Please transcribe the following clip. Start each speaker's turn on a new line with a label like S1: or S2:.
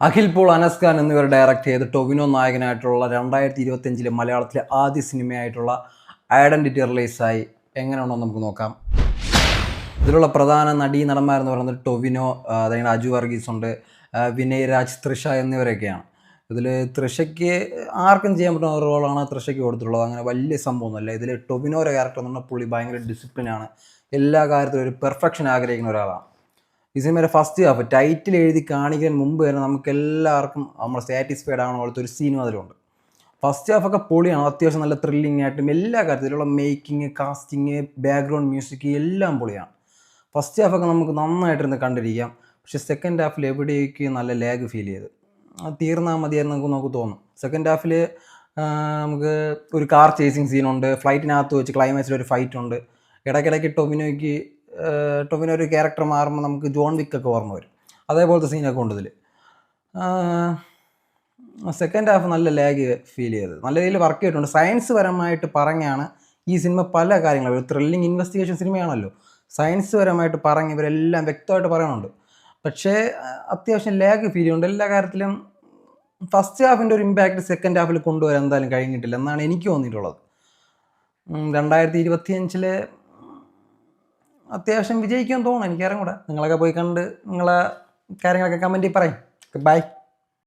S1: Akhil Paul, Anas Khan എന്നിവർ direct ചെയ്ത് ടൊവിനോ നായകനായിട്ടുള്ള 2025 മലയാളത്തിലെ ആദ്യ സിനിമയായിട്ടുള്ള ഐഡൻറ്റിറ്റി റിലീസായി. എങ്ങനെയാണോ നമുക്ക് നോക്കാം. ഇതിലുള്ള പ്രധാന നടന്മാരെന്ന് പറയുന്നത് ടൊവിനോ, അതായത് അജു വർഗീസ് ഉണ്ട്, വിനയ് രാജ്, തൃഷ എന്നിവരൊക്കെയാണ്. ഇതിൽ തൃഷയ്ക്ക് ആർക്കും ചെയ്യാൻ പറ്റുന്ന ഒരു റോളാണ് തൃഷയ്ക്ക് കൊടുത്തിട്ടുള്ളത്. അങ്ങനെ വലിയ സംഭവമൊന്നുമല്ല. ഇതിൽ ടൊവിനോയുടെ ക്യാരക്ടർ എന്ന് പറഞ്ഞാൽ പുള്ളി ഭയങ്കര ഡിസിപ്ലിനാണ്. എല്ലാ കാര്യത്തിലും ഒരു പെർഫെക്ഷൻ ആഗ്രഹിക്കുന്ന ഒരാളാണ്. ഈ സിനിമയുടെ ഫസ്റ്റ് ഹാഫ് ടൈറ്റിൽ എഴുതി കാണിക്കാൻ മുമ്പ് തന്നെ നമുക്ക് എല്ലാവർക്കും നമ്മൾ സാറ്റിസ്ഫൈഡ് ആവണ പോലത്തെ ഒരു സീനും അതിലുണ്ട്. ഫസ്റ്റ് ഹാഫൊക്കെ പൊളിയാണ്. അത്യാവശ്യം നല്ല ത്രില്ലിംഗ് ആയിട്ടും എല്ലാ കാര്യത്തിലുള്ള മേക്കിങ്, കാസ്റ്റിങ്, ബാക്ക്ഗ്രൗണ്ട് മ്യൂസിക് എല്ലാം പൊളിയാണ്. ഫസ്റ്റ് ഹാഫൊക്കെ നമുക്ക് നന്നായിട്ടിരുന്ന് കണ്ടിരിക്കാം. പക്ഷേ സെക്കൻഡ് ഹാഫിൽ എവിടേക്ക് നല്ല ലാഗ് ഫീൽ ചെയ്ത് തീർന്നാൽ മതിയായിരുന്നു നമുക്ക് തോന്നും. സെക്കൻഡ് ഹാഫിൽ നമുക്ക് ഒരു കാർ ചേസിങ് സീനുണ്ട്, ഫ്ലൈറ്റിനകത്ത് വെച്ച് ക്ലൈമാക്സിൽ ഒരു ഫൈറ്റ് ഉണ്ട്. ഇടയ്ക്കിടയ്ക്ക് ടൊവിനോ ഒരു ക്യാരക്ടർ മാറുമ്പോൾ നമുക്ക് ജോൺ വിക്കൊക്കെ ഓർമ്മ വരും. അതേപോലത്തെ സീനൊക്കെ ഉണ്ട് ഇതിൽ. സെക്കൻഡ് ഹാഫ് നല്ല ലാഗ് ഫീൽ ചെയ്തത്. നല്ല രീതിയിൽ വർക്ക് ചെയ്തിട്ടുണ്ട്. സയൻസ് പരമായിട്ട് പറഞ്ഞാണ് ഈ സിനിമ പല കാര്യങ്ങളും, ഒരു ത്രില്ലിങ് ഇൻവെസ്റ്റിഗേഷൻ സിനിമയാണല്ലോ, സയൻസ് പരമായിട്ട് പറഞ്ഞ് ഇവരെല്ലാം വ്യക്തമായിട്ട് പറയുന്നുണ്ട്. പക്ഷേ അത്യാവശ്യം ലാഗ് ഫീൽ ചെയ്യുന്നുണ്ട് എല്ലാ കാര്യത്തിലും. ഫസ്റ്റ് ഹാഫിൻ്റെ ഒരു ഇമ്പാക്റ്റ് സെക്കൻഡ് ഹാഫിൽ കൊണ്ടുവരാൻ എന്തായാലും കഴിഞ്ഞിട്ടില്ല എന്നാണ് എനിക്ക് തോന്നിയിട്ടുള്ളത്. 2025 അത്യാവശ്യം വിജയിക്കുമെന്ന് തോന്നുന്നു. എനിക്കറിയാം കൂടെ. നിങ്ങളൊക്കെ പോയി കണ്ട് നിങ്ങളെ കാര്യങ്ങളൊക്കെ കമൻറ്റിൽ പറയും. ബൈ.